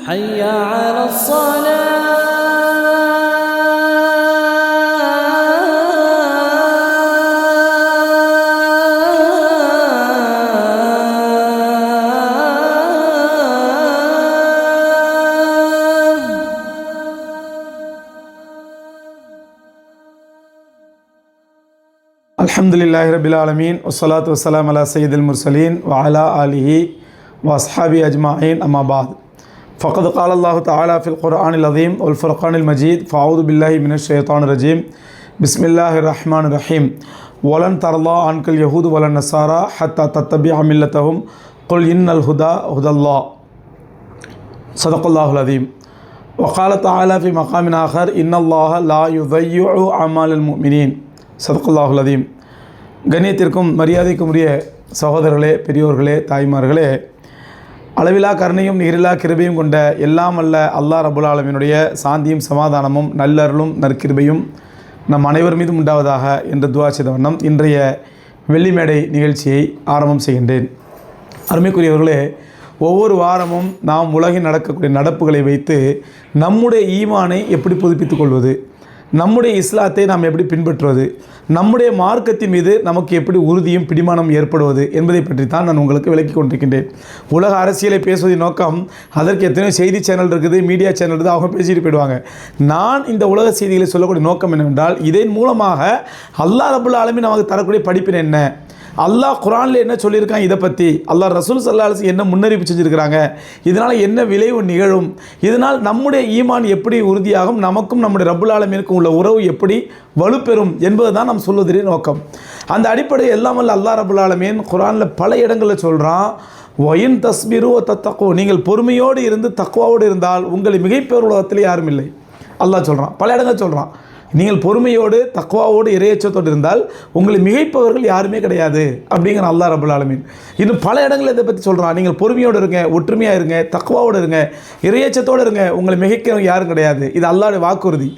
حي على الصلاة. அல்ஹம்துலில்லாஹி ரபில் ஆலமீன் வஸ்ஸலாத்து வஸ்ஸலாம் அலா சய்யிதில் முர்சலீன் வ அலா ஆலிஹி வ அஸ்ஹாபி அஜ்மாயின் அம்மா பாத். ஃபக்கத் கால அல்லாஹு தஆலா ஃபில் குர்ஆனில் அஸீம் வல் ஃபுர்கானில் மஜீத். ஃபஅஊது பில்லாஹி மினஷ் ஷைத்தானிர் ரஜீம். பிஸ்மில்லாஹிர் ரஹ்மானிர் ரஹீம். வலன் தர்லா அன்கல் யஹூது வலன் நஸாரா ஹத்தா தத்தபிஅ மில்லத்தஹும் குல் இன்னல் ஹுதா ஹுதல்லாஹ். ஸதகல்லாஹுல் அஸீம். வகால தஆலா ஃபி மகாமின் ஆகர் இன்னல்லாஹ லா யுதைய்யிஉ அமாலல் முஃமினீன். ஸதகல்லாஹுல் அஸீம். கண்ணியத்திற்கும் மரியாதைக்கும் உரிய சகோதரர்களே, பெரியோர்களே, தாய்மார்களே, அளவிலா கருணையும் நிகரிலா கிருபையும் கொண்ட எல்லாம் அல்ல அல்லாஹ் ரப்புல் ஆலமீனுடைய சாந்தியும் சமாதானமும் நல்லருளும் நற்கிருபையும் நம் அனைவர் மீதும் உண்டாவதாக என்று துஆ செய்த வண்ணம் இன்றைய வெள்ளிமேடை நிகழ்ச்சியை ஆரம்பம் செய்கின்றேன். அருமைக்குரியவர்களே, ஒவ்வொரு வாரமும் நாம் உலகில் நடக்கக்கூடிய நடப்புகளை வைத்து நம்முடைய ஈமானை எப்படி புதுப்பித்துக் கொள்வது, நம்முடைய இஸ்லாத்தை நாம் எப்படி பின்பற்றுவது, நம்முடைய மார்க்கத்தின் மீது நமக்கு எப்படி உறுதியும் பிடிமானம் ஏற்படுவது என்பதை பற்றி தான் நான் உங்களுக்கு விளக்கி கொண்டிருக்கின்றேன். உலக அரசியலை பேசுவதின் நோக்கம், அதற்கு எத்தனையோ செய்தி சேனல் இருக்குது, மீடியா சேனல் இருக்குது, அவங்க பேசிட்டு போயிடுவாங்க. நான் இந்த உலக செய்திகளை சொல்லக்கூடிய நோக்கம் என்னவென்றால், இதன் மூலமாக அல்லாஹ் ரப்புல் ஆலமீன் நமக்கு தரக்கூடிய படிப்பினை என்ன, அல்லாஹ் குர்ஆனில் என்ன சொல்லியிருக்கான், இதை பற்றி அல்லாஹ் ரசூல் ஸல்லல்லாஹு அலைஹி வஸல்லம் என்ன முன்னறிவிப்பு செஞ்சுருக்கிறாங்க, இதனால் என்ன விளைவு நிகழும், இதனால் நம்முடைய ஈமான் எப்படி உறுதியாகும், நமக்கும் நம்முடைய ரப்புல் ஆலமீனுக்கும் உள்ள உறவு எப்படி வலுப்பெறும் என்பது தான் நாம் சொல்வதே நோக்கம். அந்த அடிப்படையில் எல்லாம் அல்ல அல்லாஹ் ரப்புல் ஆலமீன் குர்ஆனில் பல இடங்களில் சொல்கிறான், ஒயின் தஸ்பிரு தத்தக்கோ, நீங்கள் பொறுமையோடு இருந்து தக்வாவோடு இருந்தால் உங்களை மிகைப்பெயர் உலகத்தில் யாரும் இல்லை. அல்லாஹ் சொல்கிறான், பல இடங்கள் சொல்கிறான், நீங்கள் பொறுமையோடு தக்வாவோடு இறையச்சத்தோடு இருந்தால் உங்களை மிகைப்பவர்கள் யாருமே கிடையாது அப்படிங்கிற அல்லாஹ் ரப்புல் ஆலமீன். இன்னும் பல இடங்களில் இதை பற்றி சொல்கிறான், நீங்கள் பொறுமையோடு இருங்க, ஒற்றுமையாக இருங்க, தக்வாவோடு இருங்க, இறையச்சத்தோடு இருங்க, உங்களை மிகைக்கிறவங்க யாரும் கிடையாது. இது அல்லாஹ்வுடைய வாக்குறுதி.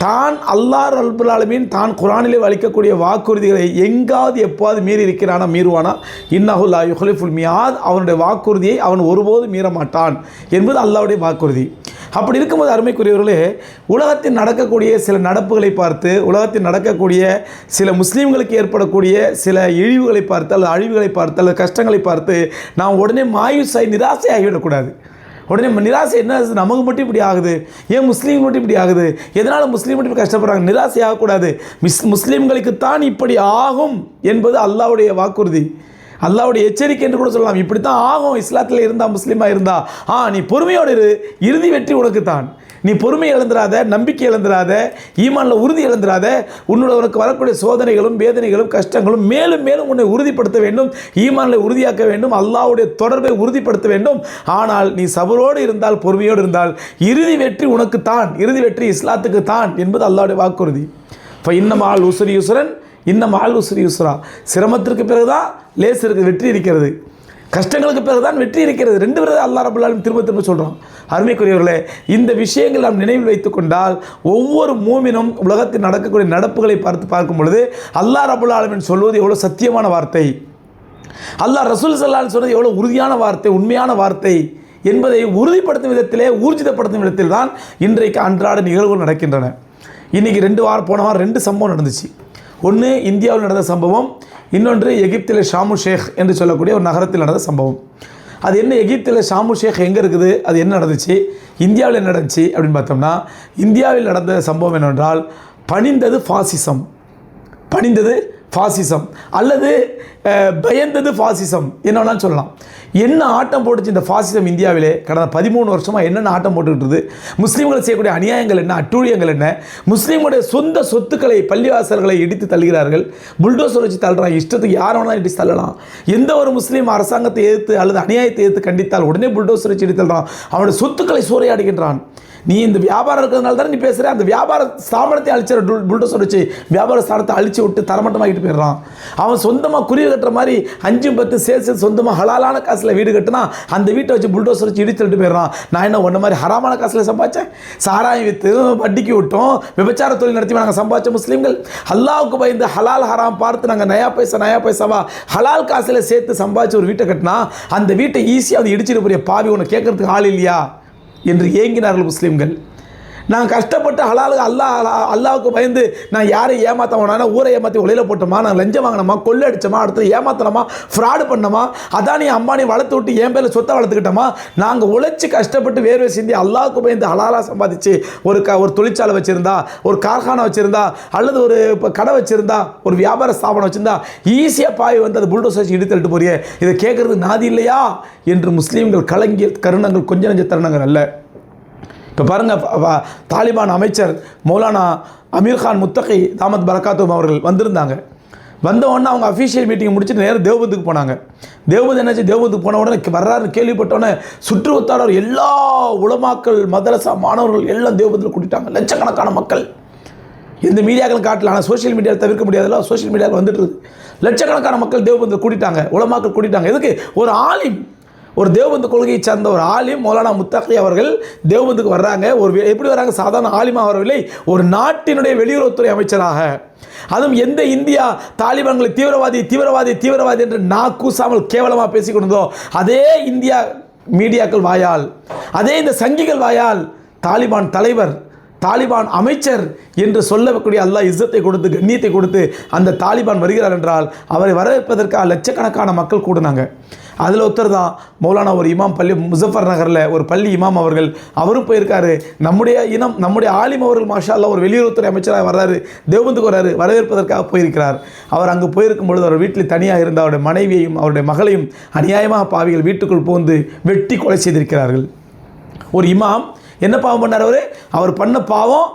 தான் அல்லாஹ் ரப்புல் ஆலமீன் தான் குர்ஆனிலே அளிக்கக்கூடிய வாக்குறுதிகளை எங்காவது எப்போது மீறி இருக்கிறானா, மீறுவானா, இன்னஹு லா யுஹ்லிஃபுல் மியாத், அவனுடைய வாக்குறுதியை அவன் ஒருபோதும் மீற மாட்டான் என்பது அல்லாஹ்வுடைய வாக்குறுதி. அப்படி இருக்கும்போது அருமைக்குரியவர்களே, உலகத்தில் நடக்கக்கூடிய சில நடப்புகளை பார்த்து, உலகத்தில் நடக்கக்கூடிய சில முஸ்லீம்களுக்கு ஏற்படக்கூடிய சில இழிவுகளை பார்த்து அல்லது அழிவுகளை பார்த்து அல்லது கஷ்டங்களை பார்த்து நாம் உடனே மாயூஸாகி நிராசையாகிவிடக்கூடாது. உடனே நிராசை என்ன, நமக்கு மட்டும் இப்படி ஆகுது, ஏன் முஸ்லீம் மட்டும் இப்படி ஆகுது, எதனால் முஸ்லீம் மட்டும் இப்படி கஷ்டப்படுறாங்க, நிராசை ஆகக்கூடாது. முஸ்லீம்களுக்குத்தான் இப்படி ஆகும் என்பது அல்லாஹ்வுடைய வாக்குறுதி, அல்லாஹ்வுடைய எச்சரிக்கை என்று கூட சொல்லலாம். இப்படி தான் ஆகும் இஸ்லாத்தில் இருந்தால், முஸ்லீமாக இருந்தா, நீ பொறுமையோடு இரு, இறுதி வெற்றி உனக்கு தான். நீ பொறுமை இழந்துடாத, நம்பிக்கை இழந்துடாத, ஈமானில் உறுதி இழந்துடாத. உனக்கு வரக்கூடிய சோதனைகளும் வேதனைகளும் கஷ்டங்களும் மேலும் மேலும் உன்னை உறுதிப்படுத்த வேண்டும், ஈமானில் உறுதியாக்க வேண்டும், அல்லாஹ்வுடைய தொடர்பை உறுதிப்படுத்த வேண்டும். ஆனால் நீ சபரோடு இருந்தால், பொறுமையோடு இருந்தால் இறுதி வெற்றி உனக்கு தான், இறுதி வெற்றி இஸ்லாத்துக்கு தான் என்பது அல்லாஹ்வுடைய வாக்குறுதி. இப்போ இன்னமால் உஸ்ரி யுஸ்ரன், இன்னமால் உஸ்ரி யுஸ்ரா. சிரமத்திற்கு பிறகுதான் லேஸ் இருக்குது, வெற்றி இருக்கிறது. கஷ்டங்களுக்கு பிறகுதான் வெற்றி இருக்கிறது. ரெண்டு பேரும் அல்லாஹ் ரப்புல் ஆலமீன் திரும்ப திரும்ப சொல்கிறோம். அருமைக்குரியவர்களே, இந்த விஷயங்கள் நாம் நினைவில் வைத்துக் கொண்டால் ஒவ்வொரு மூமினும் உலகத்தில் நடக்கக்கூடிய நடப்புகளை பார்க்கும் பொழுது அல்லாஹ் ரப்புல் ஆலமீன் சொல்வது எவ்வளோ சத்தியமான வார்த்தை, அல்லாஹ் ரசூல் ஸல்லல்லாஹு அலைஹி வஸல்லம் சொன்னது எவ்வளோ உறுதியான வார்த்தை, உண்மையான வார்த்தை என்பதை உறுதிப்படுத்தும் விதத்திலே, ஊர்ஜிதப்படுத்தும் விதத்தில் தான் இன்றைக்கு அன்றாட நிகழ்வுகள் நடக்கின்றன. இன்றைக்கி போன வாரம் 2 சம்பவம் நடந்துச்சு. ஒன்று இந்தியாவில் நடந்த சம்பவம், இன்னொன்று எகிப்தில் ஷாமு ஷேக் என்று சொல்லக்கூடிய ஒரு நகரத்தில் நடந்த சம்பவம். அது என்ன, எகிப்தில் ஷாமு ஷேக் எங்கே இருக்குது, அது என்ன நடந்துச்சு, இந்தியாவில் என்ன நடந்துச்சு அப்படின்னு பார்த்தோம்னா, இந்தியாவில் நடந்த சம்பவம் என்னவென்றால், பணிந்தது ஃபாசிசம், பணிந்தது ஃபாசிசம் அல்லது பயந்தது ஃபாசிசம் என்ன வேணாலும் சொல்லலாம். என்ன ஆட்டம் போட்டுச்சு இந்த ஃபாசிசம் இந்தியாவிலே கடந்த 13 வருஷமாக என்னென்ன ஆட்டம் போட்டுக்கிட்டு, முஸ்லீம்கள் செய்யக்கூடிய அநியாயங்கள் என்ன, அட்டூழியங்கள் என்ன, முஸ்லீம்களுடைய சொந்த சொத்துக்களை, பள்ளிவாசல்களை இடித்து தள்ளுகிறார்கள், புல்டோசர் வச்சு தள்ளுறாங்க, இஷ்டத்துக்கு யார் வேணாலும் இடித்து தள்ளலாம். எந்த ஒரு முஸ்லீம் அரசாங்கத்தை எதிர்த்து அல்லது அநியாயத்தை எதிர்த்து கண்டித்தால் உடனே புல்டோசர் வச்சு இடித்து தள்ளுறான், அவனுடைய சொத்துக்களை சூறையாடுகின்றான். நீ இந்த வியாபாரம் இருக்கிறதுனால தானே நீ பேசுகிற, அந்த வியாபார ஸ்தாபனத்தை அழிச்சிட புல்டோசர் வச்சு வியாபார ஸ்தானத்தை அழிச்சு விட்டு தரமட்டமாகிட்டு போயிடுறான். அவன் சொந்தமாக குருவி கட்டுற மாதிரி 5-10 சேர்த்து சொந்தமாக ஹலாலான காசில் வீடு கட்டினா அந்த வீட்டை வச்சு புல்டோசர் வச்சு இடித்துட்டு போயிடுறான். நான் என்ன ஒன்று மாதிரி ஹராமான காசில் சம்பாதிச்சேன், சாராயம் விற்று வட்டிக்கு விட்டோம், விபச்சார தொழில் நடத்தி நாங்கள் சம்பாதிச்ச முஸ்லீம்கள் அல்லாவுக்கு பயந்து ஹலால் ஹராம் பார்த்து நாங்கள் நயா பைசாவா ஹலால் காசில் சேர்த்து சம்பாதிச்சு ஒரு வீட்டை கட்டினா அந்த வீட்டை ஈஸியாக வந்து இடிச்சிட்டு போய் பாவி ஒன்று கேட்கறதுக்கு ஆள் இல்லையா? என்று ஏங்கினார்கள் முஸ்லீம்கள். நான் கஷ்டப்பட்டு ஹலாலுக்கு அல்லாவுக்கு பயந்து நான் யாரை ஏமாற்ற வேணா, ஊரை ஏமாற்றி உலையில் போட்டோமா, நான் லஞ்சம் வாங்கினோமா, கொள்ளை அடித்தோமா, அடுத்து ஏமாத்தினோமா, ஃப்ராடு பண்ணோமா, அதானி அம்பானி வளர்த்து விட்டு என் பேரில் சொத்தை வளர்த்துக்கிட்டோமா, நாங்கள் உழைச்சி கஷ்டப்பட்டு வேர்வை சிந்தி அல்லாவுக்கு பயந்து ஹலாலாக சம்பாதிச்சு ஒரு தொழிற்சாலை வச்சுருந்தா, ஒரு கார்கானா வச்சுருந்தா, அல்லது ஒரு கடை வச்சுருந்தா, ஒரு வியாபார ஸ்தாபனம் வச்சுருந்தா ஈஸியாக பாய் வந்து அது புல்டோசர் இடித்தள்ளிட்டு போறியே, இதை கேட்குறது நாதி இல்லையா என்று முஸ்லீம்கள் கலங்கிய கருணங்கள் கொஞ்ச நெஞ்ச தருணங்கள் அல்ல. இப்போ பாருங்கள், தாலிபான் அமைச்சர் மௌலானா அமீர்கான் முத்தகி தாமத் பரக்காத்தும் அவர்கள் வந்திருந்தாங்க. வந்தவுடனே அவங்க அஃபீஷியல் மீட்டிங் முடிச்சுட்டு நேரம் தேவபந்துக்கு போனாங்க. தேவபந்து என்னாச்சு, தேவபந்துக்கு போன உடனே வர்றாருன்னு கேள்விப்பட்டோன்னே சுற்றுவட்டாளர் எல்லா உலமாக்கள் மதரசா மாணவர்கள் எல்லாம் தேவபந்தில் கூட்டிட்டாங்க. லட்சக்கணக்கான மக்கள். எந்த மீடியாக்களும் காட்டல, ஆனால் சோஷியல் மீடியாவில் தவிர்க்க முடியாதல்ல, சோஷியல் மீடியாவில் வந்துட்டு லட்சக்கணக்கான மக்கள் தேவபந்தில் கூட்டிட்டாங்க, உலமாக்கள் கூட்டிட்டாங்க. எதுக்கு? ஒரு ஆலிம், ஒரு தேவபந்து கொள்கையை சார்ந்த ஒரு ஆலிம் மௌலானா முத்தகி அவர்கள் தேவபந்துக்கு வர்றாங்க. எப்படி வராங்க? சாதாரண ஆலிமாக வரவில்லை, ஒரு நாட்டினுடைய வெளியுறவுத்துறை அமைச்சராக. அதுவும் எந்த இந்தியா தாலிபான்களை தீவிரவாதி என்று கூசாமல் கேவலமாக பேசிக் கொண்டதோ அதே இந்தியா மீடியாக்கள் வாயால், அதே இந்த சங்கிகள் வாயால் தாலிபான் தலைவர், தாலிபான் அமைச்சர் என்று சொல்லக்கூடிய அல்லாஹ் இஸ்ஸத்தை கொடுத்து கண்ணியத்தை கொடுத்து அந்த தாலிபான் வருகிறார் என்றால் அவரை வரவேற்பதற்காக லட்சக்கணக்கான மக்கள் கூடுனாங்க. அதில் ஒருத்தர் தான் மௌலானா ஒரு இமாம் பள்ளி முசஃபர் நகரில் ஒரு பள்ளி இமாம் அவர்கள். அவரும் போயிருக்காரு. நம்முடைய இனம், நம்முடைய ஆலிம் அவர்கள் மாஷா அல்லாஹ் ஒரு வெளியுறவுத்துறை அமைச்சராக வர்றாரு, தேவபந்துக்கு வர்றாரு, வரவேற்பதற்காக போயிருக்கிறார். அவர் அங்கு போயிருக்கும் பொழுது அவர் வீட்டில் தனியாக இருந்த அவருடைய மனைவியையும் அவருடைய மகளையும் அநியாயமாக பாவிகள் வீட்டுக்குள் புகுந்து வெட்டி கொலை செய்திருக்கிறார்கள். ஒரு இமாம் என்ன பாவம் பண்ணார்? அவர் பண்ண பாவம்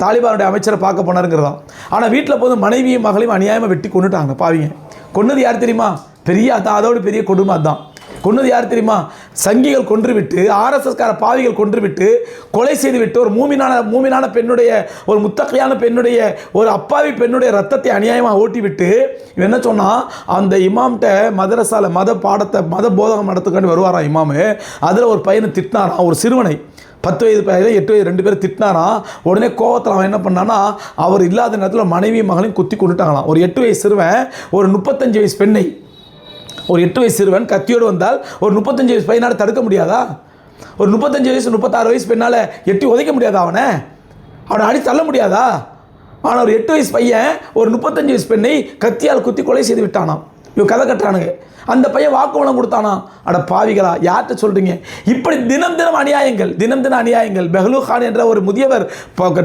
தாலிபானுடைய அமைச்சரை பார்க்க போனாருங்கிறதான். ஆனால் வீட்டில் போது மனைவியும் மகளையும் அநியாயமாக வெட்டி கொண்டுட்டாங்க பாவிங்க. கொன்னது யார் தெரியுமா? பெரிய அதோடு பெரிய கொடுமை அதுதான். கொன்னது யார் தெரியுமா? சங்கிகள் கொன்றுவிட்டு, ஆர்எஸ்எஸ்கார பாவிகள் கொன்றுவிட்டு, கொலை செய்துவிட்டு, ஒரு மூமினான பெண்ணுடைய, ஒரு முத்தகையான பெண்ணுடைய, ஒரு அப்பாவி பெண்ணுடைய ரத்தத்தை அநியாயமாக ஓட்டிவிட்டு என்ன சொன்னால், அந்த இமாம்கிட்ட மதரசால மத போதகம் நடத்துக்காண்டி வருவாராம் இமாமு. அதில் ஒரு பையனை திட்டினாராம், ஒரு சிறுவனை 10 வயது பையன் 8 வயது 2 பேரும் திட்டினாராம். உடனே கோவத்தில் அவன் என்ன பண்ணான்னா, அவர் இல்லாத நேரத்தில் மனைவி மகளையும் குத்தி கொண்டுட்டாங்களாம். ஒரு 8 வயசு சிறுவன் ஒரு 35 வயசு பெண்ணை, ஒரு 8 வயசு சிறுவன் கத்தியோடு வந்தால் ஒரு 35 வயசு பையனால் தடுக்க முடியாதா? ஒரு 35 வயசு 36 வயசு பெண்ணால் எட்டி உதைக்க முடியாதா? அவனை அடி தள்ள முடியாதா? ஆனால் ஒரு 8 வயசு பையன் ஒரு 35 வயசு பெண்ணை கத்தியால் குத்தி கொலை செய்து விட்டானாம். இவன் கதை கட்டுறானுங்க. அந்த பையன் வாக்குமூலம் கொடுத்தானா? அட பாவிகளா, யார்கிட்ட சொல்கிறீங்க? இப்படி தினம் தினம் அநியாயங்கள். பெஹ்லூ கான் என்ற ஒரு முதியவர்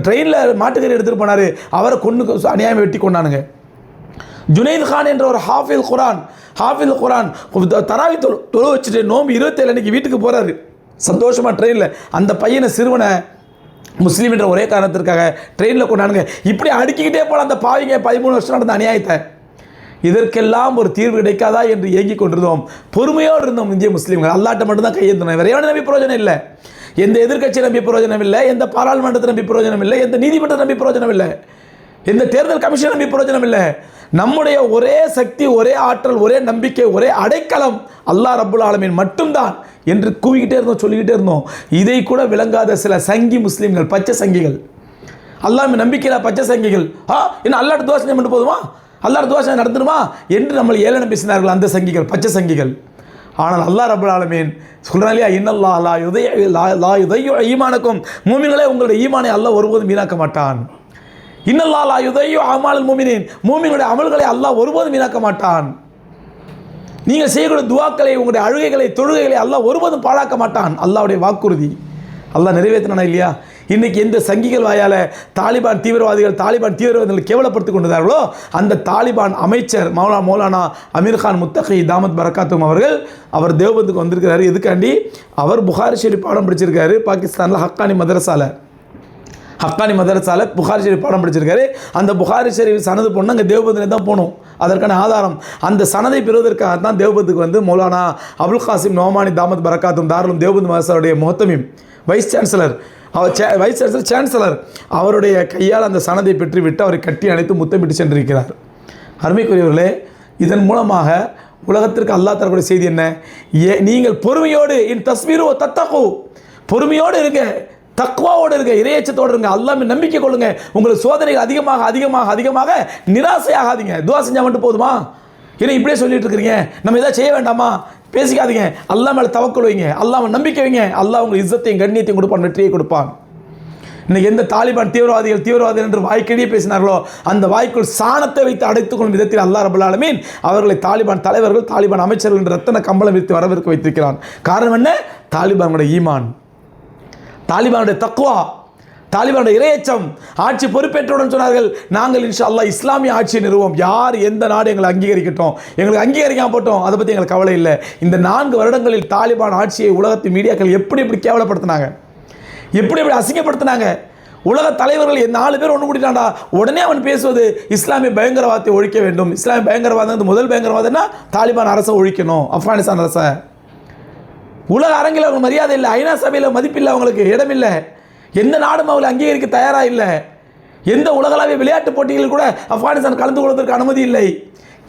ட்ரெயினில் மாட்டுக்கறி எடுத்துகிட்டு போனார், அவரை கொண்டு அநியாயம் வெட்டி கொண்டானுங்க. ஜுனைத் கான் என்ற ஒரு ஹாஃபில் குரான் தராவி தொழு வச்சுட்டு நோம்பு 27 அன்றைக்கி வீட்டுக்கு போகிறாரு சந்தோஷமாக ட்ரெயினில். அந்த பையனை சிறுவனை முஸ்லீம் என்ற ஒரே காரணத்திற்காக ட்ரெயினில் கொண்டானுங்க. இப்படி அடுக்கிக்கிட்டே போல அந்த பாவிங்க 13 வருஷம் நடந்த அநியாயத்தை. இதற்கெல்லாம் ஒரு தீர்வு கிடைக்காதா என்று ஏங்கிக் கொண்டிருந்தோம். பொறுமையோடு இருந்தோம் இந்திய முஸ்லீம்கள். அல்லாட்ட மட்டும்தான் கையேந்தணும். வேற எவனை நம்பி பிரயோஜனம் இல்லை. எந்த எதிர்கட்சியை நம்பி பிரயோஜனம் இல்லை, எந்த பாராளுமன்றத்தை நம்பி பிரயோஜனம் இல்லை, எந்த நீதிமன்றத்தை நம்பி பிரயோஜனம் இல்லை, எந்த தேர்தல் கமிஷன் நம்பி பிரயோஜனம் இல்லை. நம்முடைய ஒரே சக்தி, ஒரே ஆற்றல், ஒரே நம்பிக்கை, ஒரே அடைக்கலம் அல்லாஹ் ரப்புல் ஆலமீன் மட்டும்தான் என்று கூவிக்கிட்டே இருந்தோம், சொல்லிக்கிட்டே இருந்தோம். இதை கூட விளங்காத சில சங்கி முஸ்லீம்கள், பச்சை சங்கிகள், அல்லாஹ் நம்பிக்கையில் பச்சை சங்கிகள், என்ன அல்லாஹ்ட்ட துவா செஞ்சு மட்டும் போதுமா, அல்லாஹ் துவா செஞ்சு நடந்துடுமா என்று நம்மளை ஏளனம் பேசினார்கள் அந்த சங்கிகள், பச்சை சங்கிகள். ஆனால் அல்லாஹ் ரப்புல் ஆலமீன் சொல்கிறான் இல்லையா, இன்னல்லாஹ் லா யுதையு ஈமானக்கும், மூமின்களே உங்களுடைய ஈமானை அல்லாஹ் ஒருபோதும் வீணாக்க மாட்டான். இன்னல்லாஹ் லா யுதையு அமாலல் மூமினின், மூமினுடைய அமல்களை அல்லாஹ் ஒருபோதும் வீணாக்க மாட்டான். நீங்கள் செய்யக்கூடிய துவாக்களை, உங்களுடைய அழுகைகளை, தொழுகைகளை அல்லாஹ் ஒருபோதும் பாழாக்க மாட்டான். அல்லாஹ்வுடைய வாக்குறுதி அல்லாஹ் நிறைவேற்றினானா இல்லையா? இன்றைக்கி எந்த சங்கிகள் வாயால் தாலிபான் தீவிரவாதிகள் கேவலப்படுத்திக் கொண்டிருந்தார்களோ அந்த தாலிபான் அமைச்சர் மௌலானா அமீர்கான் முத்தகி தாமத் பரக்காத்தும் அவர் தேவபந்துக்கு வந்திருக்கிறாரு. எதுக்காண்டி? அவர் புகாரி ஷெரீஃப் பாடம் படிச்சிருக்காரு. பாகிஸ்தானில் ஹக்கானி மதரசால புகாரி ஷெரீஃப் பாடம் படிச்சிருக்காரு. அந்த புகாரி ஷெரீஃப் சனது போனால் அங்கே தேவபந்தில் தான் போகணும். அதற்கான ஆதாரம் அந்த சனதை பெறுவதற்காக தான் தேவபந்துக்கு வந்து மௌலானா அபுல் காசிம் நோமானி தாமத் பரக்காத்தும் தாருலும் தேவபந்து மதரசாவுடைய முஹத்தமீம் வைஸ் சான்சலர் அவருடைய கையால் அந்த சனதை பெற்றுவிட்டு அவரை கட்டி அணைத்து முத்தமிட்டு சென்றிருக்கிறார். அருமைக்குரியவர்களே, இதன் மூலமாக உலகத்திற்கு அல்லாஹ் தரக்கூடிய செய்தி என்ன? நீங்கள் பொறுமையோடு பொறுமையோடு இருங்க, தக்வாவோடு இருங்க, இறையச்சத்தோடு இருங்க, அல்லாஹ் நம்பிக்கை கொள்ளுங்க. உங்களுக்கு சோதனைகள் அதிகமாக நிராசையாகாதீங்க. துவா செஞ்சால் மட்டும் போதுமா? ஏன்னா இப்படியே சொல்லிட்டு இருக்கிறீங்க, நம்ம எதாவது செய்ய வேண்டாமா? பேசிக்காதீங்க. அல்லாஹ் மேலே தவக்குல் வைங்க, அல்லாஹ் நம்பிக்கை வைங்க. அல்லாஹ் உங்களுக்கு இஸ்ஸத்தையும் கண்ணியத்தையும் கொடுப்பான், வெற்றியை கொடுப்பான். இன்னைக்கு எந்த தாலிபான் தீவிரவாதிகள் என்று வாய்க்கடியே பேசினார்களோ அந்த வாய்க்குள் சாணத்தை வைத்து அடைத்துக்கொள்ளும் விதத்தில் அல்லாஹ் ரப்பல் ஆலமீன் அவர்களை தாலிபான் தலைவர்கள், தாலிபான் அமைச்சர்கள் என்ற ரத்தன கம்பளம் வைத்து வரவேற்க வைத்திருக்கிறான். காரணம் என்ன? தாலிபானுடைய ஈமான், தாலிபானுடைய தக்வா, தாலிபானுடைய இறையச்சம். ஆட்சி பொறுப்பேற்றவுடன் சொன்னார்கள், நாங்கள் இன்ஷா அல்லாஹ் இஸ்லாமிய ஆட்சியை நிறுவோம். யார் எந்த நாடு எங்களை அங்கீகரிக்கட்டும், எங்களுக்கு அங்கீகரிக்காம போட்டோம், அதை பற்றி எங்களுக்கு கவலை இல்லை. இந்த 4 வருடங்களில் தாலிபான் ஆட்சியை உலகத்தின் மீடியாக்கள் எப்படி கேவலப்படுத்தினாங்க, எப்படி அசிங்கப்படுத்தினாங்க. உலக தலைவர்கள் 4 பேர் ஒன்று கூட்டிட்டாண்டா உடனே அவன் பேசுவது இஸ்லாமிய பயங்கரவாதத்தை ஒழிக்க வேண்டும். இஸ்லாமிய பயங்கரவாதம் முதல் பயங்கரவாதம்னா தாலிபான் அரசை ஒழிக்கணும், ஆப்கானிஸ்தான் அரசை. உலக அரங்கில் அவங்க மரியாதை இல்லை, ஐநா சபையில் மதிப்பில்லை, அவங்களுக்கு இடமில்லை. எந்த நாடும் அவங்களை அங்கீகரிக்க தயாராக இல்லை. எந்த உலகளாவிய விளையாட்டு போட்டிகளில் கூட ஆப்கானிஸ்தான் கலந்து கொள்வதற்கு அனுமதி இல்லை.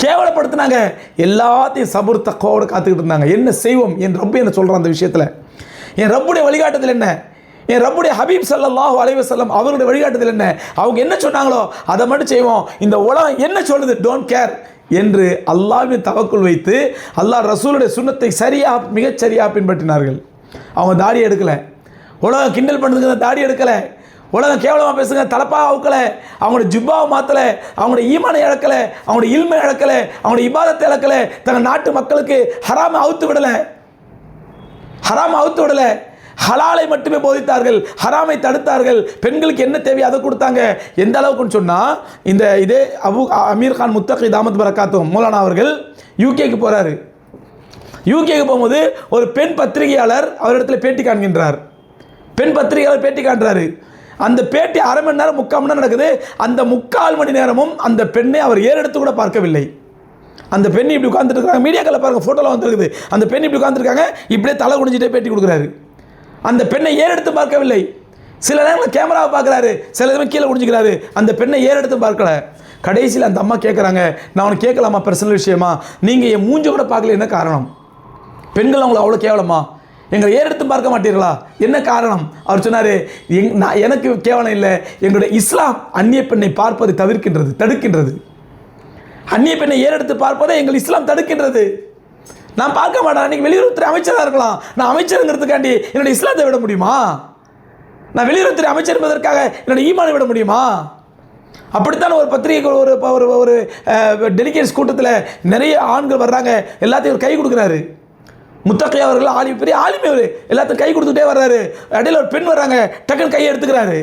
கேவலப்படுத்தினாங்க. எல்லாத்தையும் சபுர் தக்குவாவோடு காத்துக்கிட்டு இருந்தாங்க. என்ன செய்வோம்? என் ரப்பு என்ன சொல்கிறான் அந்த விஷயத்தில்? என் ரப்புடைய வழிகாட்டுதல் என்ன? என் ரப்புடைய ஹபீப் ஸல்லல்லாஹு அலைஹி வஸல்லம் அவருடைய வழிகாட்டுதல் என்ன? அவங்க என்ன சொன்னாங்களோ அதை மட்டும் செய்வோம். இந்த உலகம் என்ன சொல்லுது, டோன்ட் கேர் என்று அல்லாஹ்வின் தவக்குல் வைத்து அல்லாஹ் ரசூலுடைய சுன்னத்தை மிகச் சரியாக பின்பற்றினார்கள். அவங்க தாடி எடுக்கலை, உலகம் கிண்டல் பண்ணுறதுக்கு தாடி எடுக்கலை, உலகம் கேவலமாக பேசுங்க தலப்பாக அவுக்கலை, அவங்களோட ஜுப்பாவை மாற்றலை, அவங்களோட ஈமானை இழக்கலை, அவங்களோட இல்மை இழக்கலை, அவங்களோட இபாதத்தை இழக்கலை, தங்கள் நாட்டு மக்களுக்கு ஹராமை அவுத்து விடலை, ஹலாலை மட்டுமே போதித்தார்கள், ஹராமை தடுத்தார்கள். பெண்களுக்கு என்ன தேவை அதை கொடுத்தாங்க. எந்த அளவுக்குன்னு சொன்னால் இதே அமீர் கான் முத்தகி தாமத் பரக்காத்தும் மௌலானா அவர்கள் யூகேக்கு போகிறாரு. யூகேக்கு போகும்போது ஒரு பெண் பத்திரிகையாளர் அவரிடத்தில் பேட்டி காண்கின்றார். பெண் பத்திரிகையாளர் பேட்டி காண்றாரு. அந்த பேட்டி அரை மணி நேரம் 3/4 மணி நேரம் நடக்குது. அந்த 3/4 மணி நேரமும் அந்த பெண்ணை அவர் ஏறெடுத்து கூட பார்க்கவில்லை. அந்த பெண் இப்படி உட்கார்ந்துட்டு இருக்காங்க, மீடியாக்களில் பாருங்கள், ஃபோட்டோவில் வந்துருக்குது. அந்த பெண் இப்படி உட்காந்துருக்காங்க, இப்படியே தலை குனிஞ்சிட்டே பேட்டி கொடுக்குறாரு. அந்த பெண்ணை ஏறெடுத்து பார்க்கவில்லை. சில நேரங்களில் கேமராவை பார்க்குறாரு, சில நேரம் கீழே குனிஞ்சிக்கிறாரு. அந்த பெண்ணை ஏறெடுத்து பார்க்கல. கடைசியில் அந்த அம்மா கேட்குறாங்க, நான் உனக்கு கேட்கலாமா பர்சனல் விஷயமா? நீங்கள் என் மூஞ்ச கூட பார்க்கல, என்ன காரணம்? பெண்கள் அவங்களை அவ்வளோ கேவலமா? எங்களை ஏறெடுத்து பார்க்க மாட்டீர்களா? என்ன காரணம்? அவர் சொன்னார், எனக்கு கேவலம் இல்லை, எங்களுடைய இஸ்லாம் அந்நிய பெண்ணை பார்ப்பதை தடுக்கின்றது. அந்நிய பெண்ணை ஏறெடுத்து பார்ப்பதை எங்கள் இஸ்லாம் தடுக்கின்றது. நான் பார்க்க மாட்டேன். அன்றைக்கி வெளியுறவுத்துறை அமைச்சராக இருக்கலாம், நான் அமைச்சருங்கிறதுக்காண்டி என்னுடைய இஸ்லாத்தை விட முடியுமா? நான் வெளியுறவுத்துறை அமைச்சர் என்பதற்காக என்னுடைய ஈமானை விட முடியுமா? அப்படித்தான் ஒரு பத்திரிகை ஒரு டெலிகேட்ஸ் கூட்டத்தில் நிறைய ஆண்கள் வர்றாங்க, எல்லாத்தையும் ஒரு கை கொடுக்குறாரு. முத்தகி அவர்கள் பெரிய ஆலிமே, அவர் எல்லாத்தையும் கை கொடுத்துட்டே வர்றாரு. இடையில ஒரு பெண் வர்றாங்க, டக்குன்னு கையை எடுத்துக்கிறாரு.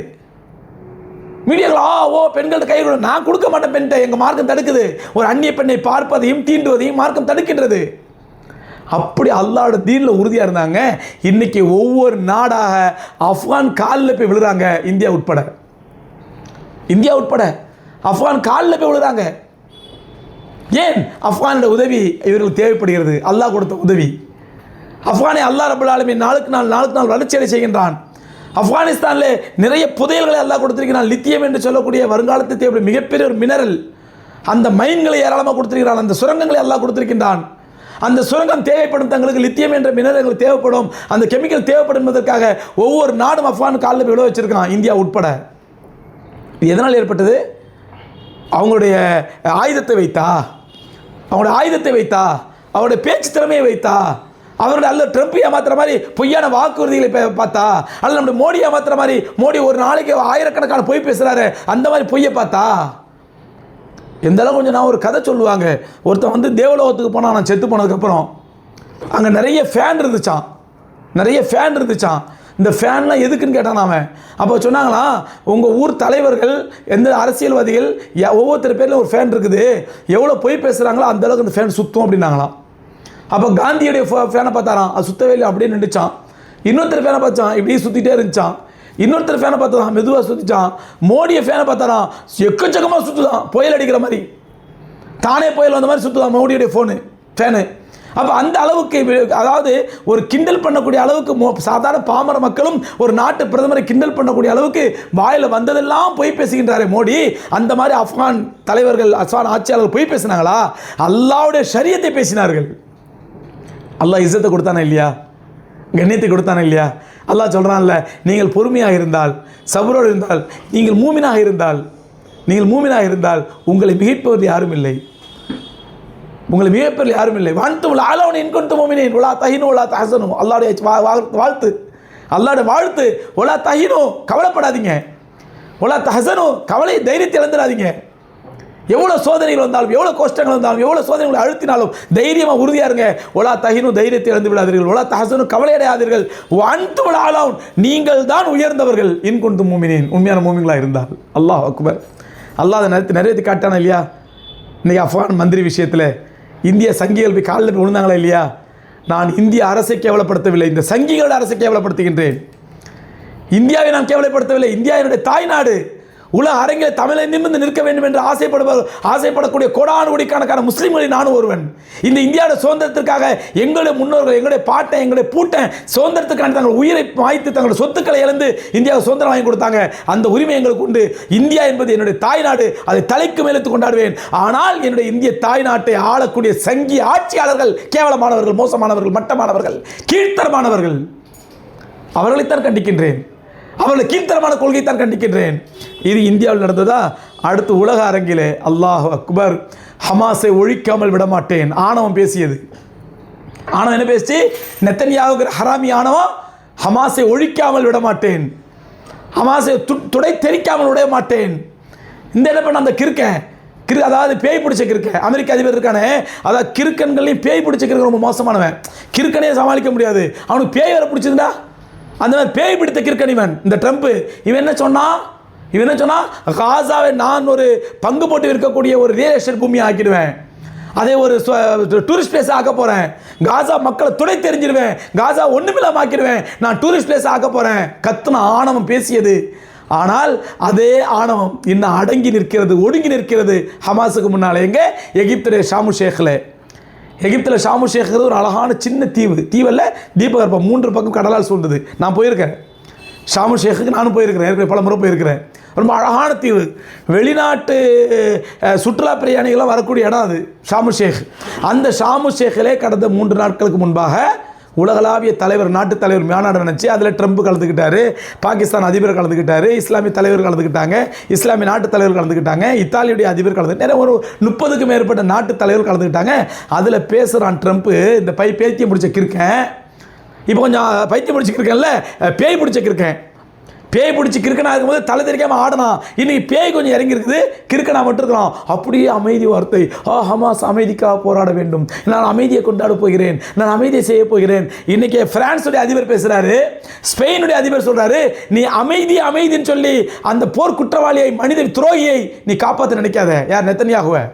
மீடியாக்கள் பெண்கள்ட்ட கை கொடு, நான் கொடுக்க மாட்டேன் பெண்கிட்ட, எங்கள் மார்க்கம் தடுக்குது. ஒரு அந்நிய பெண்ணை பார்ப்பதையும் தீண்டுவதையும் மார்க்கம் தடுக்கின்றது. அப்படி அல்லாஹ்வோட தீனில் உறுதியாக இருந்தாங்க. இன்றைக்கி ஒவ்வொரு நாடாக ஆப்கான் காலில் போய் விழுறாங்க. இந்தியா உட்பட ஆப்கான் காலில் போய் விழுறாங்க. ஏன்? ஆப்கானோட உதவி இவர்களுக்கு தேவைப்படுகிறது, அல்லாஹ் கொடுத்த உதவி. ஆப்கானை அல்லாஹ் ரப்பல் ஆலமீன் நாளுக்கு நாள் வளர்ச்சியடை செய்கின்றான். ஆப்கானிஸ்தானில் நிறைய புதையல்களை அல்லாஹ் கொடுத்திருக்கிறான். லித்தியம் என்று சொல்லக்கூடிய வருங்காலத்தை தேவைப்படும் மிகப்பெரிய ஒரு மினரல், அந்த மைன்களை ஏராளமாக கொடுத்திருக்கிறான். அந்த சுரங்கங்களை அல்லாஹ் கொடுத்திருக்கின்றான். அந்த சுரங்கம் தேவைப்படும், தங்களுக்கு லித்தியம் என்ற மினரல்கள் தேவைப்படும், அந்த கெமிக்கல் தேவைப்படும் என்பதற்காக ஒவ்வொரு நாடும் ஆப்கான் காலில் விழ வச்சிருக்கான், இந்தியா உட்பட. இது எதனால் ஏற்பட்டது? அவங்களுடைய ஆயுதத்தை வைத்தா, அவங்களுடைய பேச்சு திறமையை வைத்தா, அவருடைய அல்ல ட்ரம்ப் ஏமாத்துற மாதிரி பொய்யான வாக்குறுதிகளை பார்த்தா, அல்ல நம்முடைய மோடி ஏமாத்துற மாதிரி, மோடி ஒரு நாளைக்கு 1000கணக்கான பொய் பேசுகிறாரு, அந்த மாதிரி பொய்யை பார்த்தா? எந்த அளவு கொஞ்சம் நான் ஒரு கதை சொல்லுவாங்க. ஒருத்தன் வந்து தேவலோகத்துக்கு போனால், நான் செத்து போனதுக்கப்புறம் அங்கே நிறைய ஃபேன் இருந்துச்சான். இந்த ஃபேன்லாம் எதுக்குன்னு கேட்டான் அவன். அப்போ சொன்னாங்களாம், உங்கள் ஊர் தலைவர்கள், எந்த அரசியல்வாதிகள் ஒவ்வொருத்தர் பேரில் ஒரு ஃபேன் இருக்குது, எவ்வளோ பொய் பேசுகிறாங்களோ அந்தளவுக்கு அந்த ஃபேன் சுற்றும் அப்படின்னாங்களாம். அப்போ காந்தியுடைய ஃபேனை பார்த்தாராம், அது சுத்தவே இல்லை, அப்படியே நின்றுச்சான். இன்னொருத்தர் ஃபேனை பார்த்தான், இப்படியே சுற்றிட்டே இருந்துச்சான். இன்னொருத்தர் ஃபேனை பார்த்தான், மெதுவாக சுற்றிச்சான். மோடியை ஃபேனை பார்த்தாராம், எக்கச்சக்கமாக சுற்றுதான், புயல் அடிக்கிற மாதிரி, தானே புயல் வந்த மாதிரி சுற்றுதான் மோடியுடைய ஃபேனு. அப்போ அந்த அளவுக்கு, அதாவது ஒரு கிண்டல் பண்ணக்கூடிய அளவுக்கு சாதாரண பாமர மக்களும் ஒரு நாட்டு பிரதமரை கிண்டல் பண்ணக்கூடிய அளவுக்கு வாயில் வந்ததெல்லாம் பொய் பேசுகின்றாரே மோடி. அந்த மாதிரி ஆப்கான் தலைவர்கள், ஆப்கான் ஆட்சியாளர்கள் பொய் பேசினாங்களா? அல்லாஹ்வுடைய ஷரியத்தை பேசினார்கள். அல்லாஹ் இஸ்ஸத்தை கொடுத்தானே இல்லையா? கண்ணியத்தை கொடுத்தானே இல்லையா? அல்லாஹ் சொல்கிறான்ல, நீங்கள் பொறுமையாக இருந்தால், சபரோடு இருந்தால், நீங்கள் மூமினாக இருந்தால் உங்களை மிகைப்பவர் யாரும் இல்லை. உங்களை மிகப்பெரிய யாரும் இல்லை. வான்தும் ஆலவன் இன்கொண்டு மோமினேன் உலா தஹினு உலா தஹசனும். அல்லாவுடைய வாழ்த்து, அல்லாவுடைய வாழ்த்து. உலா தஹினு கவலைப்படாதீங்க, உலா தஹசனு கவலை தைரியத்தை இழந்துடாதீங்க. எவ்வளோ சோதனைகள் வந்தாலும், எவ்வளோ கஷ்டங்கள் வந்தாலும், எவ்வளோ சோதனைகளை அழுத்தினாலும் தைரியமாக உறுதியாக இருங்க. ஒலா தஹினு தைரியத்தை இழந்து விடாதீர்கள், ஒலா தஹசனு கவலையடையாதீர்கள். வான்தும் ஆலவன் நீங்கள் தான் உயர்ந்தவர்கள் இன்கொண்டு மோமினேன் உண்மையான மோமின்களாக இருந்தால். அல்லாஹ் அக்பர். அல்லாஹ் அதை நிறைவேற்றி காட்டானா இல்லையா? இன்றைக்கி அஃப்கான் மந்திரி விஷயத்தில் இந்திய சங்கிகள் போய் காலில் போய் விழுந்தாங்களா இல்லையா? நான் இந்திய அரசை கேவலப்படுத்தவில்லை, இந்த சங்கிகளோட அரசை கேவலப்படுத்துகின்றேன். இந்தியாவை நான் கேவலப்படுத்தவில்லை. இந்தியா என்னுடைய தாய்நாடு. உலக அரங்கில் தமிழை நிமிர்ந்து நிற்க வேண்டும் என்று ஆசைப்படக்கூடிய கோடானுகோடிக்கணக்கான முஸ்லீம்களில் நானும் ஒருவன். இந்த இந்தியாவோட சுதந்திரத்திற்காக எங்களுடைய முன்னோர்கள், எங்களுடைய பாட்டன், எங்களுடைய பூட்டன் சுதந்திரத்துக்கான தங்கள் உயிரை மாய்த்து தங்களுடைய சொத்துக்களை இழந்து இந்தியாவுக்கு சுதந்திரம் வாங்கி கொடுத்தாங்க. அந்த உரிமை எங்களுக்கு உண்டு. இந்தியா என்பது என்னுடைய தாய்நாடு, அதை தலைக்கு மேலெத்து கொண்டாடுவேன். ஆனால் என்னுடைய இந்திய தாய்நாட்டை ஆளக்கூடிய சங்கி ஆட்சியாளர்கள் கேவலமானவர்கள், மோசமானவர்கள், மட்டமானவர்கள், கீழ்த்தரமானவர்கள். அவர்களைத்தான் கண்டிக்கின்றேன். அவர்களை கீழ்த்தரமான கொள்கைத்தான் கண்டிக்கின்றேன். இது இந்தியாவில் நடந்ததா? அடுத்து உலக அரங்கிலே அல்லாஹ் அக்பர். ஹமாஸை ஒழிக்காமல் விடமாட்டேன். ஆணவம் பேசியது. ஆணவம் என்ன பேசி? நெத்தன்யாஹு ஹராமி ஆணவம் ஹமாஸை ஒழிக்காமல் விடமாட்டேன், ஹமாஸை துடை தெரிக்காமல் விட மாட்டேன். இந்த என்ன பண்ண அந்த கிறுக்கன் அதாவது பேய் பிடிச்ச கிறுக்கன் அமெரிக்க அதிபர் இருக்கானே, அதாவது கிறுக்கன்களையும் பேய் பிடிச்ச கிறுக்கன் ரொம்ப மோசமானவன். கிறுக்கனே சமாளிக்க முடியாது, அவனுக்கு பேய் வர பிடிச்சதுண்டா. அந்த மாதிரி பேய் பிடித்த கிறுக்கன் இவன். இந்த ட்ரம்ப் இவன் என்ன சொன்னா காசாவை நான் ஒரு பங்கு போட்டு இருக்கக்கூடிய ஒரு ரியல் எஸ்டேட் பூமியை ஆக்கிடுவேன், அதை ஒரு டூரிஸ்ட் பிளேஸ் ஆக்க போகிறேன், காசா மக்களை துடை தெரிஞ்சிடுவேன், காசா ஒன்றுமில்லாம ஆக்கிடுவேன், நான் டூரிஸ்ட் பிளேஸ் ஆக்க போகிறேன். கத்துன ஆணவம் பேசியது. ஆனால் அதே ஆணவம் இன்னும் அடங்கி நிற்கிறது, ஒடுங்கி நிற்கிறது ஹமாஸுக்கு முன்னால். எங்கே? எகிப்துடைய ஷாமு ஷேக்கில். எகிப்தில் ஷாமு ஷேக்கிறது ஒரு அழகான சின்ன தீவல்ல தீபகற்பம் 3 பக்கம் கடலால் சூழ்ந்தது. நான் போயிருக்கேன் ஷாமு ஷேக்குக்கு, நானும் போயிருக்கிறேன், ஏற்கனவே பல முறை போயிருக்கிறேன். ரொம்ப அழகான தீவு, வெளிநாட்டு சுற்றுலா பிரயாணிகளாம் வரக்கூடிய இடம் அது ஷாமு ஷேக். அந்த ஷாமு ஷேக்கிலே கடந்த 3 நாட்களுக்கு முன்பாக உலகளாவிய தலைவர், நாட்டு தலைவர் மாநாடு நினச்சி அதில் ட்ரம்ப் கலந்துக்கிட்டாரு, பாகிஸ்தான் அதிபர் கலந்துக்கிட்டாரு, இஸ்லாமிய தலைவர் கலந்துக்கிட்டாங்க, இஸ்லாமிய நாட்டு தலைவர் கலந்துக்கிட்டாங்க, இத்தாலியுடைய அதிபர் கலந்துக்கிட்டாங்க, ஒரு 30க்கும் மேற்பட்ட நாட்டு தலைவர் கலந்துக்கிட்டாங்க. அதில் பேசுகிறான் ட்ரம்ப்பு, இந்த பைத்தியம் பிடிச்ச கிறுக்கன். இப்போ கொஞ்சம் பைத்தியம் பிடிச்சி கிறுக்கன்ல, பேய் பிடிச்ச கிறுக்கன். பேய் பிடிச்சி கிறுக்கனா இருக்கும்போது தலை தெரியாமல் ஆடனா. இன்னைக்கு பேய் கொஞ்சம் இறங்கி இருக்குது, கிறுக்கனா மட்டும் இருக்கலாம். அப்படியே அமைதி வார்த்தை. ஹமாஸ் அமைதிக்காக போராட வேண்டும், நான் அமைதியை கொண்டாட போகிறேன், நான் அமைதியை செய்ய போகிறேன். இன்னைக்கு பிரான்ஸுடைய அதிபர் பேசுகிறாரு, ஸ்பெயினுடைய அதிபர் சொல்கிறாரு, நீ அமைதின்னு சொல்லி அந்த போர் குற்றவாளியை, மனித துரோகியை நீ காப்பாற்ற நினைக்காத. யார்? நெத்தன்யாகுவை.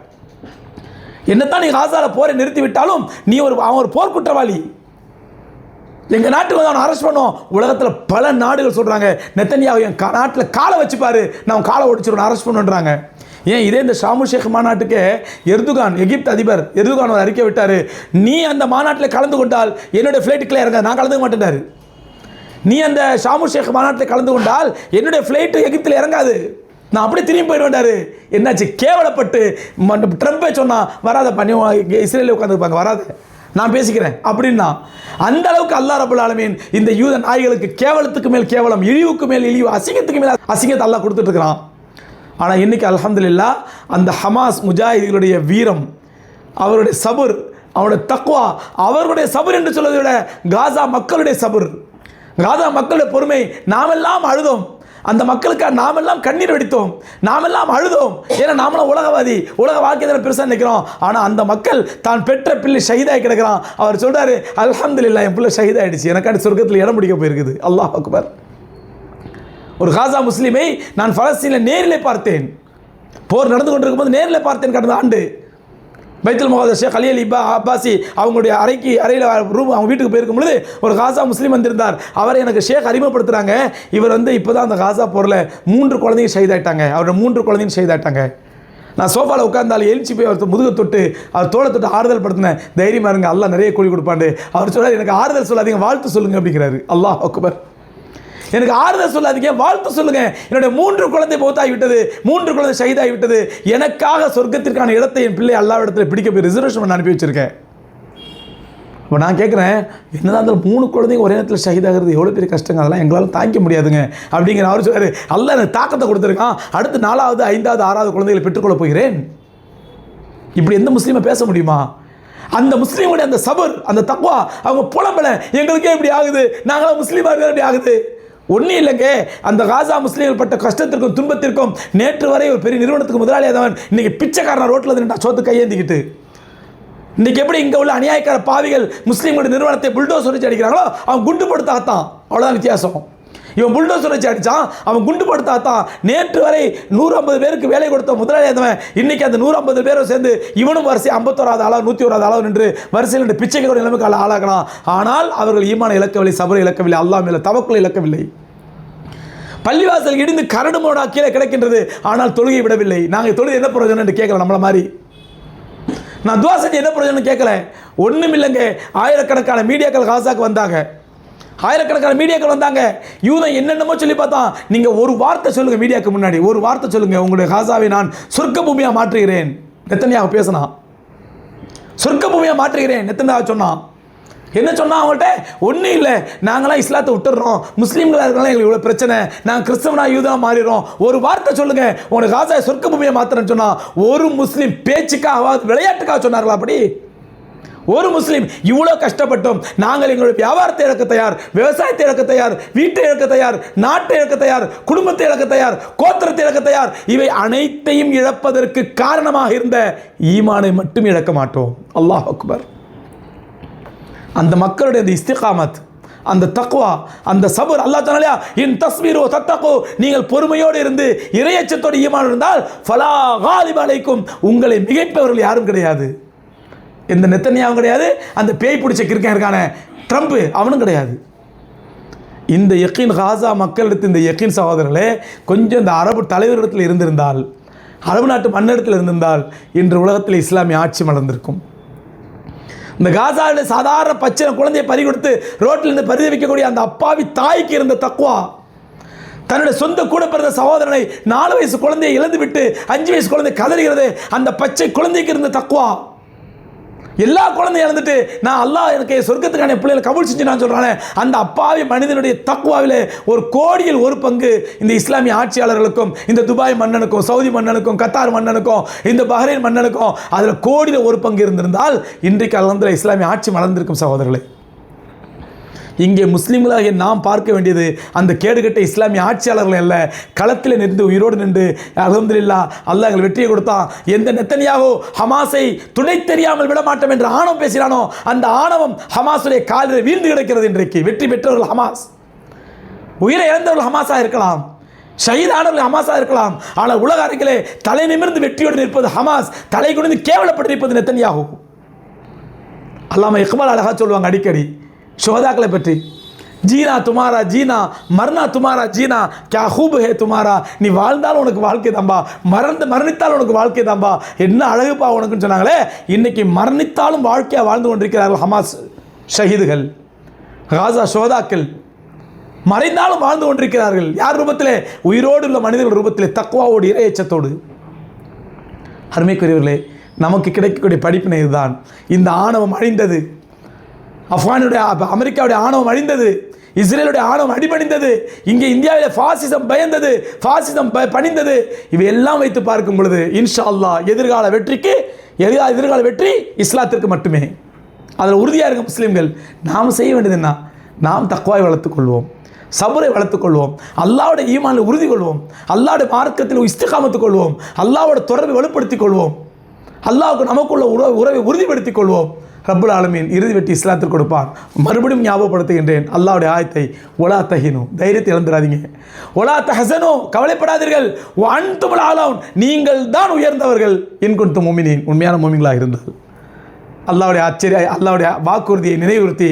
என்னத்தான் நீ காசால போரை நிறுத்தி விட்டாலும் நீ அவன் ஒரு போர் குற்றவாளி. எங்கள் நாட்டுக்கு வந்து அவனை அரெஸ்ட் பண்ணோம். உலகத்தில் பல நாடுகள் சொல்கிறாங்க, நெத்தன்யாஹு என் நாட்டில் காலை வச்சுப்பாரு, நான் காலை ஒடிச்சிருவேன், அரெஸ்ட் பண்ணுன்றாங்க. ஏன் இதே இந்த ஷாமு ஷேக் மாநாட்டுக்கு எர்துகான், எகிப்து அதிபர் எர்துகான் ஒரு அறிக்கை விட்டார், நீ அந்த மாநாட்டில் கலந்து கொண்டால் என்னுடைய ஃப்ளைட்டுக்குள்ளே இறங்க, நான் கலந்துக்க மாட்டேன்டாரு. நீ அந்த ஷாமு ஷேக் மாநாட்டில் கலந்து கொண்டால் என்னுடைய ஃப்ளைட்டு எகிப்தில் இறங்காது, நான் அப்படியே திரும்பி போயிடுவேன்டாரு. என்னாச்சு? கேவலப்பட்டு ட்ரம்பே சொன்னா, வராத பண்ணி இஸ்ரேலில் உட்காந்துருப்பாங்க, வராது, நான் பேசிக்கிறேன் அப்படின்னா. அந்த அளவுக்கு அல்லாஹ் ரப்பல் ஆலமீன் இந்த யூத நாய்களுக்கு கேவலத்துக்கு மேல் கேவலம், இழிவுக்கு மேல் இழிவு, அசிங்கத்துக்கு மேல் அசிங்கத்தை அல்லாஹ் கொடுத்துட்டு இருக்கிறான். ஆனால் இன்னைக்கு அல்ஹம்துலில்லாஹ் அந்த ஹமாஸ் முஜாஹிதுகளுடைய வீரம், அவருடைய சபுர், அவருடைய தக்வா, அவர்களுடைய சபுர் என்று சொல்வதை விட காசா மக்களுடைய சபுர், காசா மக்களுடைய பொறுமை. நாமெல்லாம் அழுதோம், அந்த மக்களுக்காக நாமெல்லாம் கண்ணீர் வெடித்தோம், நாமெல்லாம் அழுதோம். ஏன்னா நாமெல்லாம் உலகவாதி, உலக வாழ்க்கையை பெருசாக நினைக்கிறோம். ஆனால் அந்த மக்கள் தான் பெற்ற பிள்ளை ஷஹீதாகி கிடக்கிறான். அவர் சொல்கிறாரு, அல்ஹம்துலில்லாஹ் என் பிள்ளை ஷஹீதாயிடுச்சு, எனக்கான சொர்க்கத்தில் இடம் பிடிக்க போயிருக்குது. அல்லாஹ் அக்பர். ஒரு காசா முஸ்லீமை நான் பலஸ்தீனில் நேரிலே பார்த்தேன், போர் நடந்து கொண்டிருக்கும் போது நேரில் பார்த்தேன். கடந்த ஆண்டு பைத்துல் முகதஸ் ஷேக் அலி அப்பாசி அவங்களுடைய அறையில் ரூம், அவங்க வீட்டுக்கு போயிருக்கும் பொழுது ஒரு காசா முஸ்லீம் வந்திருந்தார். அவரை எனக்கு ஷேக் அறிமுகப்படுத்துகிறாங்க. இவர் வந்து இப்போ தான் அந்த காசா போரில் 3 குழந்தைங்க ஷஹீதாயிட்டாங்க, அவரோட 3 குழந்தைங்க ஷஹீதாயிட்டாங்க. நான் சோஃபாவில் உட்கார்ந்தாலும் எழுச்சி போய் அவர் முதுகை தொட்டு அவர் தோளை தொட்டு ஆறுதல் படுத்தினேன். தைரியமாக இருங்க, அல்லாஹ் நிறைய கூலி கொடுப்பாண்டு. அவர் சொல்கிறார், எனக்கு ஆறுதல் சொல்லாதீங்க, வாழ்த்து சொல்லுங்க அப்படிங்கிறாரு. அல்லாஹ் அக்பர். எனக்கு ஆறுதல் சொல்லாதீங்க, வாழ்த்து சொல்லுங்க. என்னுடைய 3 குழந்தை மௌத்தாகிவிட்டது, 3 குழந்தை ஷஹீதாகிவிட்டது. எனக்காக சொர்க்கத்திற்கான இடத்தை என் பிள்ளை அல்லாஹ்விடத்தில் பிடிக்க போய் ரிசர்வேஷன் பண்ண அனுப்பி வச்சிருக்கேன். இப்போ நான் கேட்குறேன், என்னதான் இருந்தாலும் 3 குழந்தைங்க ஒரே நேரத்தில் ஷஹீதாகிறது எவ்வளோ பெரிய கஷ்டங்க, அதெல்லாம் எங்களால் தாங்கிக்க முடியாதுங்க அப்படிங்கிற அவர் சொல்கிறார். அல்லாஹ் எனக்கு தாக்கத்தை கொடுத்துருக்கான், அடுத்து 4வது 5வது 6வது குழந்தைகளை பெற்றுக்கொள்ள போகிறேன். இப்படி எந்த முஸ்லீமை பேச முடியுமா? அந்த முஸ்லீமுடைய அந்த சபர், அந்த தக்வா, அவங்க புலம்பல எங்களுக்கே இப்படி ஆகுது, நாங்களாம் முஸ்லீமாக இருக்க இப்படி ஆகுது. ஒன்றும் இல்லைங்க, அந்த காசா முஸ்லீம்கள் பட்ட கஷ்டத்திற்கும் துன்பத்திற்கும் நேற்று வரை ஒரு பெரிய நிறுவனத்துக்கு முதலாளியாதவன் இன்னைக்கு பிச்சைக்காரன் ரோட்டில் நின்றா சோத்து கையேந்திக்கிட்டு. இன்னைக்கு எப்படி இங்கே உள்ள அநியாயக்கார பாவிகள் முஸ்லீம்களுடைய நிறுவனத்தை புல்டோசர் வச்சு அடிக்கிறாங்களோ அவன் குண்டு படுத்தாத்தான். அவ்வளோதான் வித்தியாசம். இவன் புல்டோசர் வச்சு அடித்தான், அவன் குண்டு படுத்தாத்தான். நேற்று வரை 150 பேருக்கு வேலை கொடுத்த முதலாளியாதவன் இன்னைக்கு அந்த 150 பேரும் சேர்ந்து இவனும் வரிசை 51வது ஆளாக 101வது ஆளாக நின்று வரிசையில் நின்று பிச்சைக்கு நிலைமைக்கு ஆளாகலாம். ஆனால் அவர்கள் ஈமான இழக்கவில்லை, சபரை இழக்கவில்லை, அல்லாஹ் மேல தவக்குலை இழக்கவில்லை. பள்ளிவாசல் இடிந்து கரடு மோடா கீழே கிடக்கின்றது, ஆனால் தொழுகை விடவில்லை. நாங்கள் தொழுகை என்ன பிரயோஜனம் என்று கேட்கல. நம்மள மாதிரி நான் துவா செஞ்சு என்ன பிரயோஜனம் கேட்கல. ஒன்றும் இல்லைங்க. ஆயிரக்கணக்கான மீடியாக்கள் காசாக்கு வந்தாங்க, ஆயிரக்கணக்கான மீடியாக்கள் வந்தாங்க. யூதன் என்னென்னமோ சொல்லி பார்த்தான். நீங்கள் ஒரு வார்த்தை சொல்லுங்க, மீடியாவுக்கு முன்னாடி ஒரு வார்த்தை சொல்லுங்க, உங்களுடைய காசாவை நான் சொர்க்க பூமியாக மாற்றுகிறேன். நெத்தன்யாஹு பேசினான், சொர்க்க பூமியாக மாற்றுகிறேன். நெத்தன்யாஹு சொன்னான். என்ன சொன்னால் அவங்கள்ட்ட ஒன்றும் இல்லை, நாங்களாம் இஸ்லாத்தை விட்டுடுறோம், முஸ்லீம்களாக இருக்கலாம், எங்களுக்கு இவ்வளோ பிரச்சனை, நாங்கள் கிறிஸ்தவனா யூதனாக மாறிடுறோம், ஒரு வார்த்தை சொல்லுங்கள் உங்களுக்கு காசா சொர்க்க பூமியை மாத்திரன்னு சொன்னால் ஒரு முஸ்லீம் பேச்சுக்காக விளையாட்டுக்காக சொன்னார்களா? அப்படி ஒரு முஸ்லீம் இவ்வளோ கஷ்டப்பட்டோம், நாங்கள் எங்களுடைய வியாபாரத்தை இழக்க தயார், விவசாயத்தை இழக்க தயார், வீட்டை இழக்க தயார், நாட்டை இழக்க தயார், குடும்பத்தை இழக்க தயார், கோத்திரத்தை இழக்க தயார், இவை அனைத்தையும் இழப்பதற்கு காரணமாக இருந்த ஈமானை மட்டும் இழக்க மாட்டோம். அல்லாஹ் அக்பர். அந்த மக்களுடைய அந்த இஸ்திகாமத், அந்த தக்வா, அந்த சபர், அல்லாஹ் சொன்னாலையா இன் தஸ்பீரு தத்தகு, நீங்கள் பொறுமையோடு இருந்து இறையச்சத்தோடு ஈமான் இருந்தால் ஃபலா காலிப அலைக்கும், உங்களை மிகைப்பவர்கள் யாரும் கிடையாது. எந்த நெத்தன்யாவும் கிடையாது, அந்த பேய் பிடிச்ச கிறுக்கன் இருக்கான ட்ரம்ப் அவனும் கிடையாது. இந்த யக்கீன் காசா மக்களிடத்து, இந்த யக்கீன் சகோதரர்களே, கொஞ்சம் இந்த அரபு தலைவரிடத்தில் இருந்திருந்தால், அரபு நாட்டு மண்ணிடத்தில் இருந்திருந்தால் இன்று உலகத்தில் இஸ்லாமிய ஆட்சி மலர்ந்திருக்கும். இந்த காசாவில் சாதாரண பச்சை குழந்தையை பறி கொடுத்து ரோட்டில் இருந்து பரிதவிக்கக்கூடிய அந்த அப்பாவி தாய்க்கு இருந்த தக்வா, தன்னுடைய சொந்த கூட பிறந்த சகோதரனை 4 வயசு குழந்தையை இழந்து விட்டு 5 வயசு குழந்தை கதறுகிறது, அந்த பச்சை குழந்தைக்கு இருந்த தக்வா. எல்லா குழந்தையும் இழந்துட்டு நான் அல்லாஹ் எனக்கு சொர்க்கத்துக்கான பிள்ளைகளை கபூல் செஞ்சு நான் சொல்கிறானே, அந்த அப்பாவி மனிதனுடைய தக்வாவில் 1 கோடியில் 1 பங்கு இந்த இஸ்லாமிய ஆட்சியாளர்களுக்கும், இந்த துபாய் மன்னனுக்கும், சவுதி மன்னனுக்கும், கத்தார் மன்னனுக்கும், இந்த பஹ்ரைன் மன்னனுக்கும் அதில் கோடியில் 1 பங்கு இருந்திருந்தால் இன்றைக்கு அல்ஹம்துலில்லாஹ் இஸ்லாமிய ஆட்சி மலர்ந்திருக்கும். சகோதரர்களே, இங்கே முஸ்லீம்களாக நாம் பார்க்க வேண்டியது அந்த கேடுகட்ட இஸ்லாமிய ஆட்சியாளர்கள் அல்ல, களத்தில் நின்று உயிரோடு நின்று அல்ஹம்துலில்லாஹ் அல்லாஹ் எங்களுக்கு வெற்றியை கொடுத்தான். எந்த நெத்தன்யாஹு ஹமாஸை துணை தெரியாமல் விட மாட்டோம் என்று ஆணவம் பேசினானோ, அந்த ஆணவம் ஹமாஸுடைய காலில் வீழ்ந்து கிடக்கிறது. இன்றைக்கு வெற்றி பெற்றவர்கள் ஹமாஸ், உயிரை இழந்தவர்கள் ஹமாஸாக இருக்கலாம், ஷஹீதானவர்கள் ஹமாஸாக இருக்கலாம், ஆனால் உலக அரங்கிலே தலை நிமிர்ந்து வெற்றியோடு நிற்பது ஹமாஸ், தலை குனிந்து கேவலப்பட்டு நிற்பது நெத்தன்யாஹு. அல்லாமா இக்பால் அழகா சொல்லுவாங்க அடிக்கடி ஷுஹதாக்களை பற்றி, ஜீனா துமாரா ஜீனா, மர்னா துமாரா ஜீனா, கியா ஹூப் ஹே துமாரா, நீ வாழ்ந்தாலும் உனக்கு வாழ்க்கை தான்பா, மரணித்தாலும் உனக்கு வாழ்க்கை தான்பா, என்ன அழகுப்பா உனக்குன்னு சொன்னாங்களே. இன்னைக்கு மரணித்தாலும் வாழ்க்கையாக வாழ்ந்து கொண்டிருக்கிறார்கள் ஹமாஸ் ஷஹீதுகள், காசா ஷுஹதாக்கள் மறைந்தாலும் வாழ்ந்து கொண்டிருக்கிறார்கள். யார் ரூபத்திலே? உயிரோடு உள்ள மனிதர்கள் ரூபத்திலே, தக்வாவோடு, இறையச்சத்தோடு. அருமைக்குரியவர்களே, நமக்கு கிடைக்கக்கூடிய படிப்பினை இதுதான். இந்த ஆணவம் அழிந்தது, ஆப்கானுடைய அமெரிக்காவுடைய ஆணவம் அழிந்தது, இஸ்ரேலுடைய ஆணவம் அடிபணிந்தது, இங்கே இந்தியாவில் ஃபாசிசம் பயந்தது, ஃபாசிசம் பணிந்தது. இவையெல்லாம் வைத்து பார்க்கும் பொழுது இன்ஷா அல்லாஹ் எதிர்கால வெற்றி இஸ்லாத்திற்கு மட்டுமே. அதில் உறுதியாக இருக்க முஸ்லீம்கள். நாம் செய்ய வேண்டியது என்ன? நாம் தக்வாவை வளர்த்துக்கொள்வோம், சபரை வளர்த்துக்கொள்வோம், அல்லாஹ்வுடைய ஈமானில் உறுதி கொள்வோம், அல்லாஹ்வுடைய மார்க்கத்தில் இஸ்திகாமத்து கொள்வோம், அல்லாஹ்வுடைய தொடர்பை வலுப்படுத்திக் கொள்வோம், அல்லாஹ்வுக்கு நமக்குள்ள உறவை உறுதிப்படுத்திக் கொள்வோம். ரப்புல் ஆலமீன் இறுதி வெற்றி இஸ்லாத்திற்கு கொடுப்பான். மறுபடியும் ஞாபகப்படுத்துகின்றேன் அல்லாஹ்வுடைய ஆயத்தை, ஒலா தஹினு, தைரியத்தை இழந்துடாதீங்க, ஒலா தஹஸனு, கவலைப்படாதீர்கள், வஅன்துமுல் ஆலவுன், நீங்கள் தான் உயர்ந்தவர்கள், இன் குன்தும் முஃமினீன், உண்மையான முஃமின்களாக இருந்தால். அல்லாஹ்வுடைய வாக்குறுதியை நினைவுறுத்தி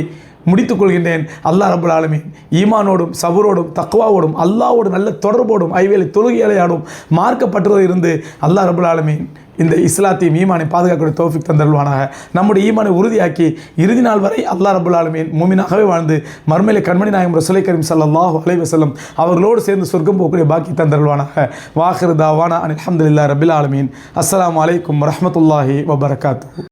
முடித்துக் கொள்கின்றேன். அல்லாஹ் ரப்புல் ஆலமீன் ஈமானோடும் சபரோடும் தக்வாவோடும் அல்லாஹ்வோடு நல்ல தொடர்போடும் ஐவேளை தொழுகையாடும் மார்க்கப்பட்டதோடு இருந்து அல்லாஹ் ரப்புல் ஆலமீன் இந்த இஸ்லாத்தையும் ஈமானை பாதுகாக்கக்கூடிய தௌஃபீக் தந்தருள்வானாக. நம்முடைய ஈமானை உறுதியாக்கி இறுதி நாள் வரை அல்லாஹ் ரப்புல் ஆலமீன் மூமினாகவே வாழ்ந்து மர்மையிலே கண்மணி நாயகம் ரசூலை கரீம் ஸல்லல்லாஹு அலைஹி வஸல்லம் அவர்களோடு சேர்ந்து சொர்க்கம் போகக்கூடிய பாக்கி தந்தருள்வானாக. வாஹிரு தாவானா அல்ஹம்துலில்லாஹி ரப்பில் ஆலமீன். அஸ்ஸலாமு அலைக்கும் வரஹ்மத்துல்லாஹி வபரகாத்துஹு.